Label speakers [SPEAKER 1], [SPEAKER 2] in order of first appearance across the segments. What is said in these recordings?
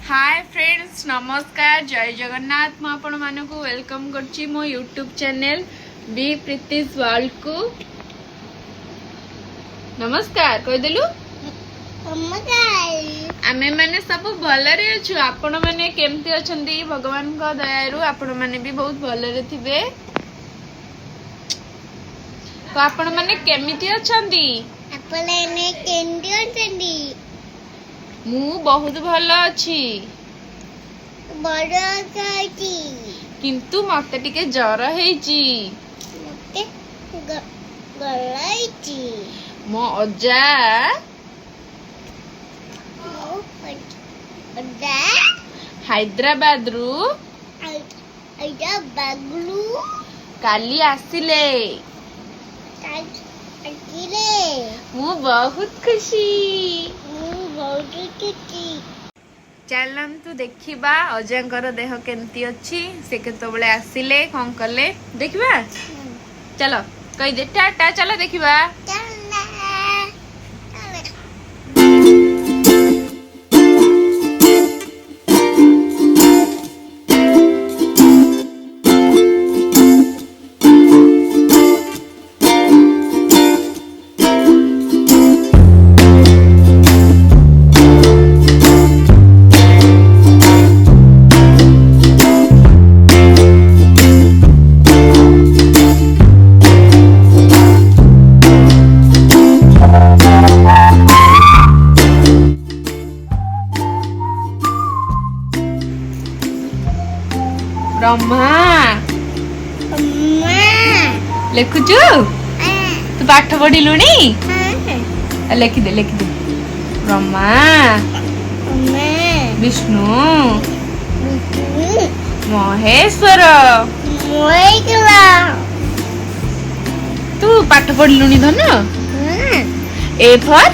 [SPEAKER 1] Hi friends नमस्कार जय जगन्नाथ मु आपण मानक वेलकम करछि मो YouTube channel B Pritish World को नमस्कार कह देलु आमे माने सब भलरे अछु आपण माने केमती अछंती भगवान का दयारु आपण माने भी बहुत भलरे थिबे तो आपण माने केमिति अछंती
[SPEAKER 2] आपण ने केंदी अछंती
[SPEAKER 1] मु बहुत भल अछि
[SPEAKER 2] बड़ अछि
[SPEAKER 1] किंतु मते टिके जर हेछि
[SPEAKER 2] मते गलाइछि
[SPEAKER 1] मो अज्जा हैदराबाद रु काली आसिले मु बहुत खुशी चलतु देखा अजयंकर देह केमती अच्छी से केतबले आसिले कौन कले देखा चलो कही दे टाटा चलो देखा ब्रह्मा लिखुचु तू पाठ पढ़िलुनी लिखिदे ब्रह्मा विष्णु महेश्वर तू पाठ पढ़िलुनी धन ए फॉर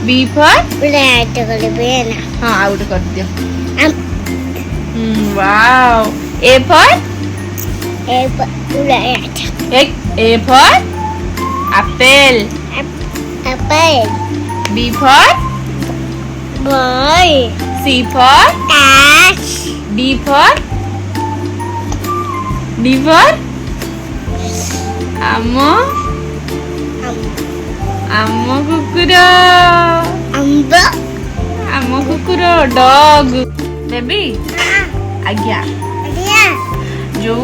[SPEAKER 1] बी फॉर हाँ आउट कर दियो wow A for apple B for
[SPEAKER 2] boy
[SPEAKER 1] C for
[SPEAKER 2] cat
[SPEAKER 1] D for आमो कुकुर आमो कुकुर डॉग बेबी आज्ञा जो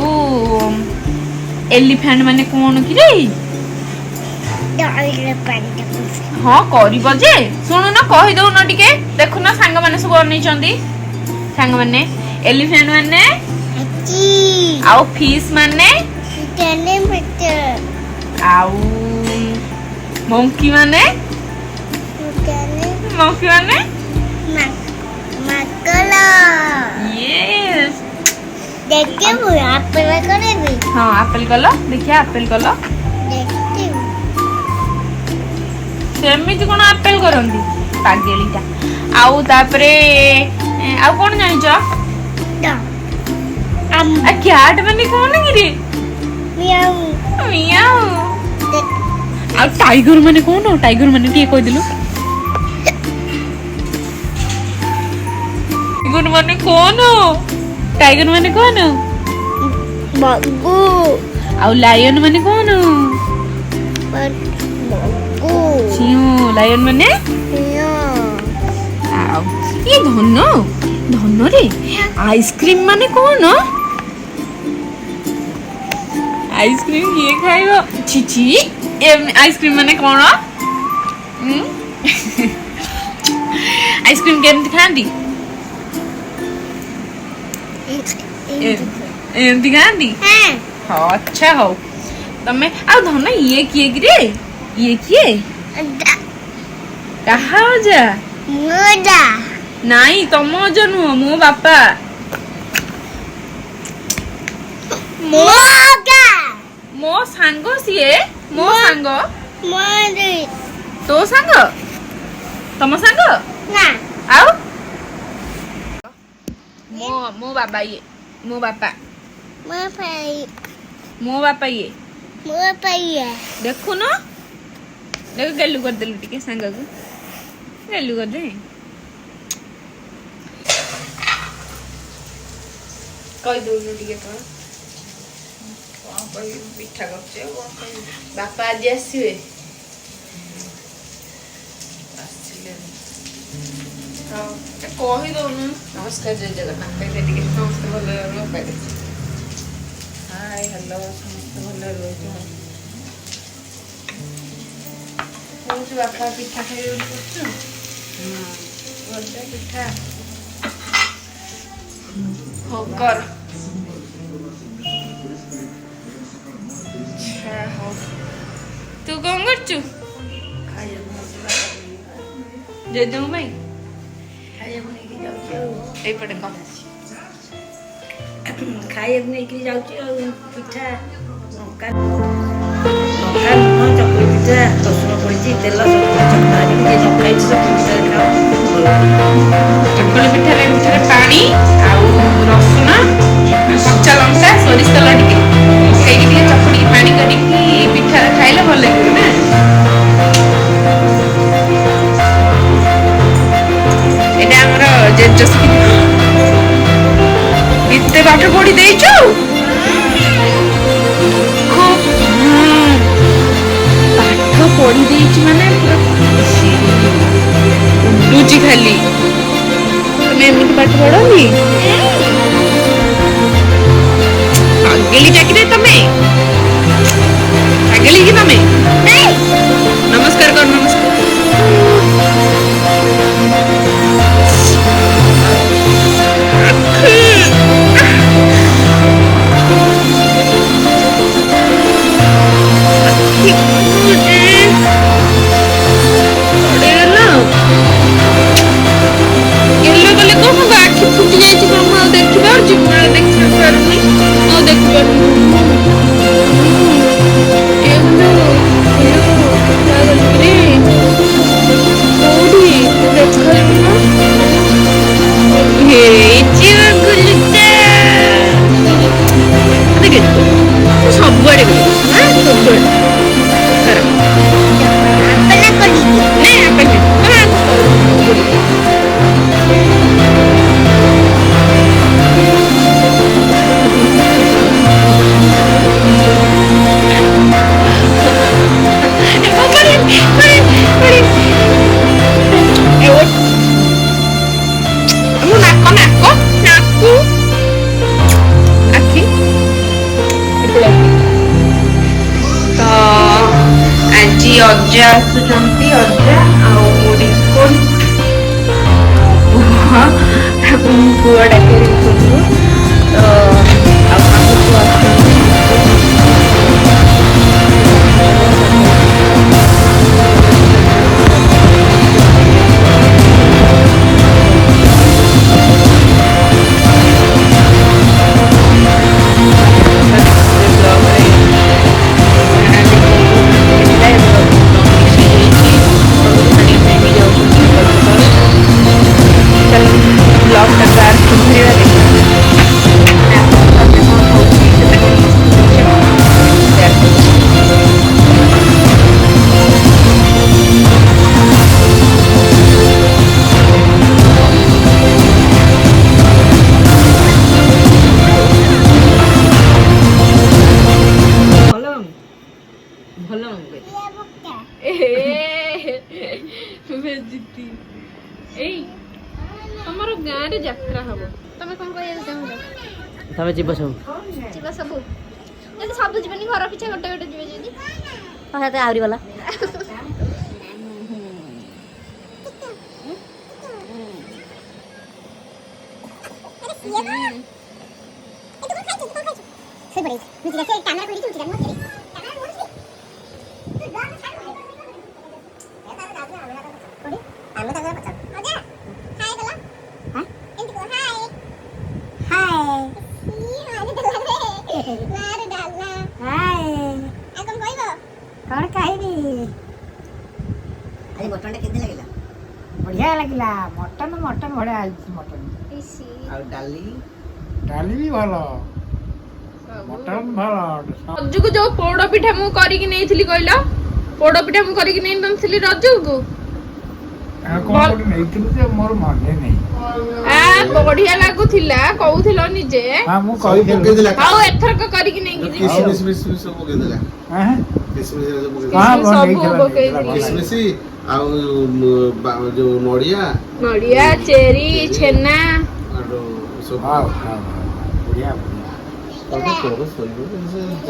[SPEAKER 1] एलिफेंट माने कोन कि रे हाँ करिबो जे सुनु ना कहि दउ न टिके देखु ना सांग माने सब अनै चंदी सांग माने एलिफेंट माने आउ फिश माने आउ मंकी माने यस
[SPEAKER 2] देखते हो एप्पल करे भी
[SPEAKER 1] हाँ एप्पल कलो देखिए एप्पल कलो
[SPEAKER 2] देखते हो
[SPEAKER 1] सेमिति कोन एप्पल करंदी पागेलीटा आउ तापरे आउ कोन जानि छ आ कैट माने कोन गिरी
[SPEAKER 2] मियाऊ
[SPEAKER 1] मियाऊ आ टाइगर माने कोन टाइगर माने टी कह दिलु टाइगर माने कौन
[SPEAKER 2] बग्गू
[SPEAKER 1] आउ लायन माने कौन
[SPEAKER 2] बग्गू
[SPEAKER 1] सिंह लायन माने आउ ये धन रे आइसक्रीम माने कौन आइसक्रीम ये खाइबो छी आइसक्रीम माने कौन आइसक्रीम केमती खांदी एमती खांदी हाँ अच्छा हो तमे आ धन ये किए कि रे ये किए कहा जा
[SPEAKER 2] मोजा
[SPEAKER 1] नहीं तम अजा नुह मो बापा
[SPEAKER 2] मोगा
[SPEAKER 1] मो सांग सीए मो सांग
[SPEAKER 2] मोरे
[SPEAKER 1] तो सांग तम सांग
[SPEAKER 2] ना
[SPEAKER 1] आउ मो बाबा ये मो बापा ये देखु न देख गलु कर देलु टिके सांग को गलु कर दे କହିଦଉନୁ ଟିକେ କଣ କହିବି ପିଠା କରୁଛି ଆଉ କଣ କହିବି। ବାପା ଆଜି ଆସିବେ ହଁ କହିଦଉନୁ ନମସ୍କାର ଜୟ ଜଗନ୍ନାଥ କହିଲେ ଟିକେ ସମସ୍ତେ ଭଲ ପାଇଲେ। ହାଇ ହ୍ୟାଲୋ ସମସ୍ତେ ଭଲ ରହୁଛୁ କହୁଛୁ ବାପା ପିଠା ଖାଇବେ ବୋଲି କରୁଛୁ ପିଠା ହଉ କର। ହଉ ତୁ କଣ କରୁଛୁ ଜେଜେଙ୍କ ପାଇଁ ଏଇପଟେ କହ
[SPEAKER 3] ଖାଇବାକୁ ନେଇକି ଯାଉଛି ଆଉ ପିଠା ଲଙ୍କା ଲୁଣ ଚକୁଳି ପିଠା ରସୁଣ ପଡ଼ିଛି ତେଲ ଚକଟା ଯିଏ ନ ଖାଇଛି
[SPEAKER 1] ଚକୁଳି ପିଠାରେ ଭିତରେ ପାଣି ଆଉ ରସୁଣ କଞ୍ଚା ଲଙ୍କା ସୋରିଷ ତେଲ ଟିକେ ପକେଇକି ଟିକେ ଚକୁଡ଼ିକି ପାଣି କରିକି ପିଠାରେ ଖାଇଲେ ଭଲ ଲାଗିବ ନା। ଏଇଟା ଆମର ଜେଜ ଏତେ ପାଠ ପଢି ଦେଇଛୁ ପାଠ ପଢି ଦେଇଛୁ ମାନେ ପୁରା ଉଡୁଛି ଖାଲି। ତମେ ଏମିତି ପାଠ ପଢନି ପାଗେଲି ଚାକିରି ତମେ ପାଗେଲି କି ତମେ ନମସ୍କାର କର ନମସ୍କାର। ଆଖି ଫୁଟି ଯାଇଛି କଣ ମୁଁ ଆଉ ଦେଖିପାରୁଛି ମୁଁ ଆଉ ଦେଖିପାରୁନି ଆଉ ଦେଖିପାରୁନି ସବୁଆଡେ ଅଜା ଆସୁଛନ୍ତି ଅଜା ଆଉ ତାକୁ ମୁଁ ପୁଅ ଡାକିରି ଖୋଜୁ ତ ଆଉ ଆଗକୁ ଆସୁଛନ୍ତି ତମର ଗାଁରେ ଯାତ୍ରା ହବ ତମେ କଣ କହିବାକୁ ଚାହୁଁଛ?
[SPEAKER 3] ତମେ ଯିବ ସବୁ
[SPEAKER 1] ଯିବ ସବୁ ଯଦି ସବୁ ଯିବନି ଘର ପିଛା ଗୋଟେ ଗୋଟେ ଯିବେ ଯଦି
[SPEAKER 3] ଆହୁରି ଭଲ बढ़िया लगिला मटन मटन बढ़िया मटन डाली भी भलो मटन भलो
[SPEAKER 1] रजକୁ ଯୋଉ ପୋଡ ପିଠା ମୁଁ କରିକି ନେଇଥିଲି କହିଲ ପୋଡ ପିଠା ମୁଁ କରିକି ନେଇ ନଥିଲି ରଜକୁ
[SPEAKER 4] ମୋର ମନେ ନାହିଁ।
[SPEAKER 1] ବଢିଆ ଲାଗୁଥିଲା କହୁଥିଲ ନିଜେ। ଆଉ ଏଥରକ କରିକି ନେଇକି
[SPEAKER 5] ଆଉ ଯୋଉ ନଡ଼ିଆ
[SPEAKER 1] ଚେରି ଛେନା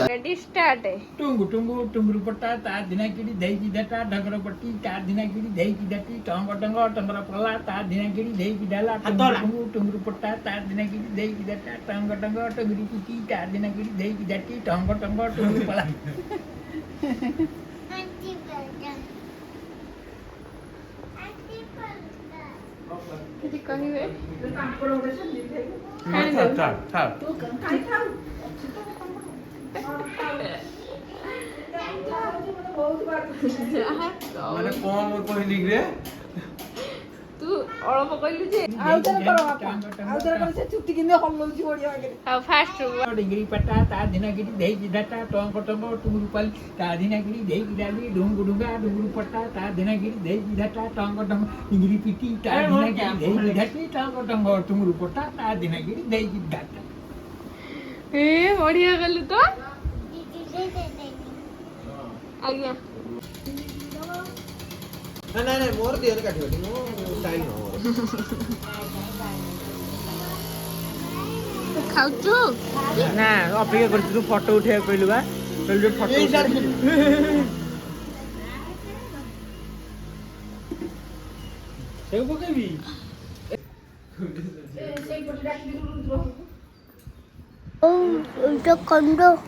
[SPEAKER 1] ରେଡି ଷ୍ଟାର୍ଟ।
[SPEAKER 4] ଟୁଙ୍ଗୁ ଟୁଙ୍ଗୁ ଟୁଙ୍ଗୁରୁ ପଟା ତା ଦିନା କିଡ଼ି ଦେଇକି ଦେଟା ଢଗର ପଟି ତା ଦିନା କିଡ଼ି ଦେଇକି ଦେଟି ଟଙ୍ଗ ଟଙ୍ଗ ଟଙ୍ଗର ପଲା ତା ଦିନା କିଡ଼ି ଦେଇକି ଦେଲା ଟୁଙ୍ଗୁ ଟୁଙ୍ଗୁରୁ ପଟା ତା ଦିନା କିଡ଼ି ଦେଇକି ଦେଟା ଟଙ୍ଗ ଟଙ୍ଗ ଟଙ୍ଗୁରୁ ପୁଟି ତା ଦିନା କିଡ଼ି ଦେଇକି ଦେଟି ଟଙ୍ଗ ଟଙ୍ଗ ଟଙ୍ଗୁରୁ ପଲା।
[SPEAKER 1] କିଛି କହିବେ?
[SPEAKER 5] ମାନେ କଣ କହିଲି ରେ
[SPEAKER 1] ତୁ ଅଳପ କହିଲୁ ଯେ
[SPEAKER 3] ଆଉ ସେ ଚୁଟି କେମିତି ହଲଉଛି ଓଡିଆ ଆଗରେ।
[SPEAKER 1] ଆଉ ଫାଷ୍ଟ
[SPEAKER 4] ଡିଙ୍ଗିରି ପଟା ତା ଦିନା କିଡ଼ି ଦେଇକି ଦେଟା ଟଙ୍ଗ ଟଙ୍ଗ ଟୁଙ୍ଗୁରୁ ପାଲି ତା ଦିନା କିଡ଼ି ଦେଇକି ଡାଲି ଡୁଙ୍ଗୁ ଡୁଙ୍ଗା ଡୁଙ୍ଗୁରୁ ପଟା ତା ଦିନା କିଡ଼ି ଦେଇକି ଦେଟା ଟଙ୍ଗ ଟଙ୍ଗ ଡିଙ୍ଗିରି ପିଟି ତା ଦିନା କିଡ଼ି ଦେଇକି ଦେଟି ଟଙ୍ଗ ଟଙ୍ଗ ଟୁଙ୍ଗୁରୁ ପଟା ତା ଦିନା କିଡ଼ି ଦେଇକି ଦେଟା।
[SPEAKER 1] ବଢିଆ ଗଲୁ ତ। ଆଜ୍ଞା
[SPEAKER 5] ନାଇଁ ମୋର ଦିହରେ କାଟିବନି ମୁଁ ଷ୍ଟାଇଲ ନୁହଁ ମୋର।
[SPEAKER 1] ଖାଉଛୁ
[SPEAKER 4] ନା ଅପେକ୍ଷା କରିଛୁ ତୁ ଫଟୋ ଉଠେଇବାକୁ କହିଲୁ ବା କହିଲୁ ଫଟୋ ପକେଇବି।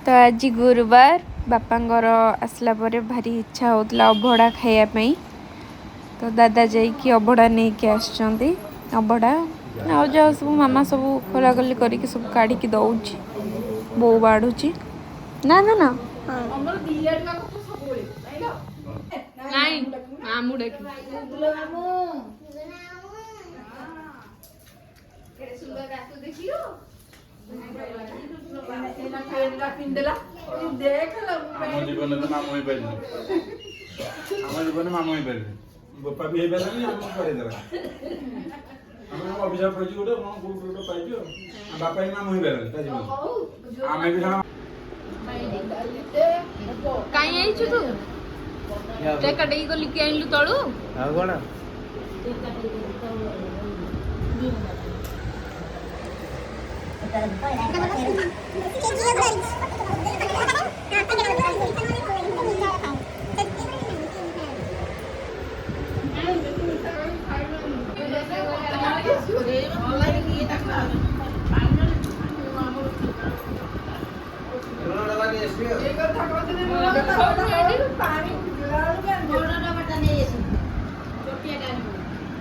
[SPEAKER 1] ତ ଆଜି ଗୁରୁବାର ବାପାଙ୍କର ଆସିଲା ପରେ ଭାରି ଇଚ୍ଛା ହେଉଥିଲା ଅଭଡ଼ା ଖାଇବା ପାଇଁ। ତ ଦାଦା ଯାଇକି ଅଭଡ଼ା ନେଇକି ଆସିଛନ୍ତି। ଅଭଡ଼ା ଆଉ ଯାହା ସବୁ ମାମା ସବୁ ଖୋଲାଖୋଲି କରିକି ସବୁ କାଢ଼ିକି ଦେଉଛି। ବୋଉ ବାଢ଼ୁଛି ନା ନା ନା ନାଇଁ ମାମୁଁ ଡାକି
[SPEAKER 5] ମାମୁଁ ହେଇପାରିଲେ ବୋପା ବି ହେଇପାରିଲାନି ଆମ କରେଇଦେଲା ଅଭିଶାପ ପଡ଼ିଛି ଗୋଟେ ଗୋଟେ ପାଇଛୁ ବାପା ବି ମାମୁଁ ହେଇପାରିଲେ ତା ଜୀବନ ଆମେ ବି
[SPEAKER 1] କାଇଁ ଆଇଛୁ ତୁ ଟେକା ଟେକି ଗଲିକି ଆଣିଲୁ ତଳୁ
[SPEAKER 4] ଆଉ କଣ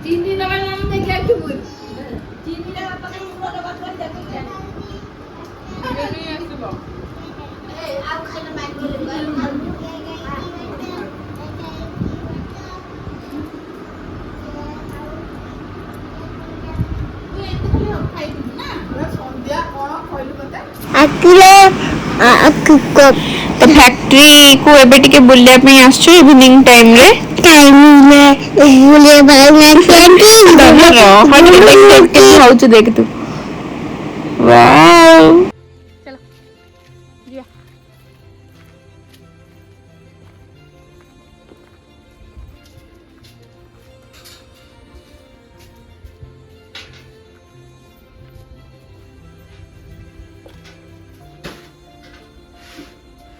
[SPEAKER 1] ଚିନି ଦବା ଦେଖି ଆସିବୁ तो फैक्ट्री को एबे टिके बुलिया पे आछो इवनिंग टाइम रे बुलिया भाई मैं कैंटीन देख तू वाओ चलो जिया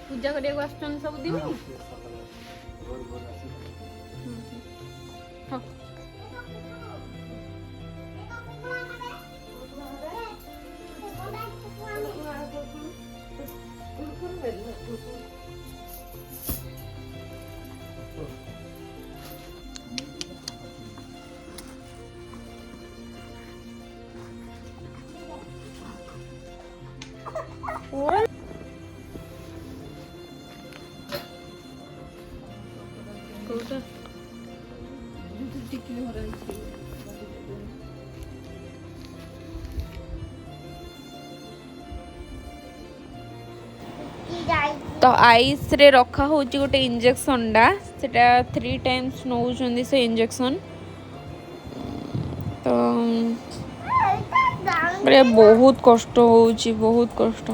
[SPEAKER 1] पूजा करिया को आछन सब दिन तो आइस रे रखा होची गोटे इंजेक्शन डा सेटा 3 टाइम्स नौचंदी से इंजेक्शन तो अरे बहुत कष्ट होउची बहुत कष्ट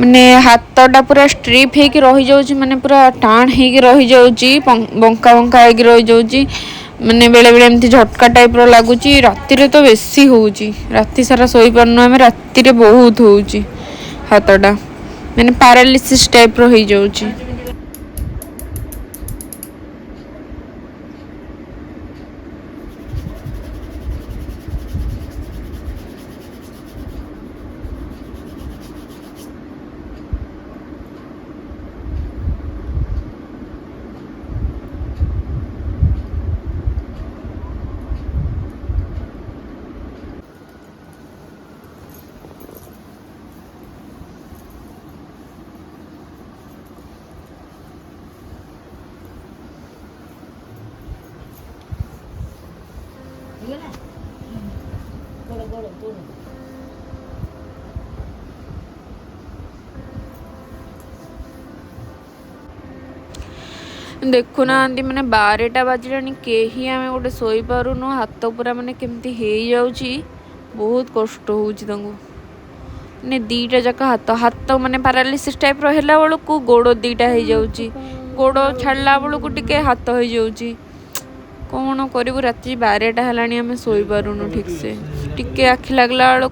[SPEAKER 1] माने हाथटा पूरा स्ट्रिप होकर रही जाउची माने पूरा टाण होकर रही जाउची बंका बंका होकर रही जाउची माने बेले बेले एमती झटका टाइप रो लागुची राति रे तो बेसी होउची राति सारा सोई परनु हमें राति रे बहुत होउची हाथटा माने पैरालिसिस टाइप रो हो जाउची देखुना मैंने 12टा बाजिलानी केही आमे गोटे सोई पारुनु हाथ पूरा माने केमती हे जाउची बहुत कष्ट होउची तंगु ने दीटा जाका हाथ माने पैरालिसिस टाइप रो हैला बेलू गोड़ दीटा हे जाउची गोड़ छाड़ला बेलू टिके हाथ हो जाउची कौन करू राति 12टा हेलानी आमे सोई पारुनु ठीक से टिके आखि लागला बेलू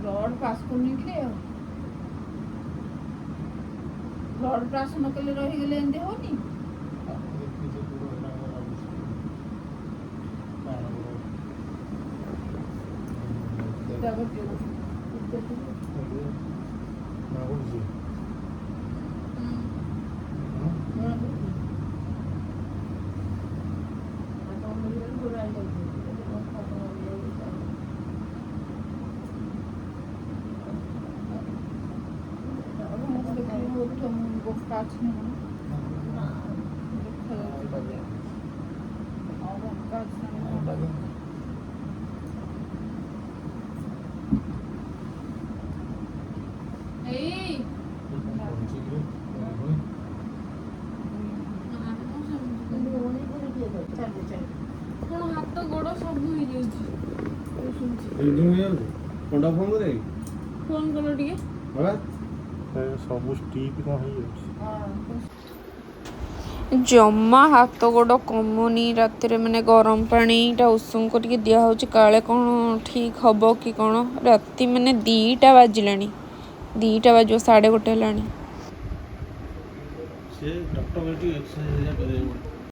[SPEAKER 6] ब्लड पास करनी खे ब्लड पास न कले रही गेले एंदे होनी हाथ गोड़ सब हो
[SPEAKER 5] फोन करे
[SPEAKER 6] फोन करो टिके
[SPEAKER 5] सब स्टिप कौन
[SPEAKER 1] जमा हाथ गोड़ कमुनी राति माने गरम पानीटा उषुम करके दिया होची काले कौन ठीक हम कि कौन राति माने 2टा बाजिलानी 2टा बाजो 1:30 हेलानी
[SPEAKER 5] से डॉक्टर एक्सरसाइज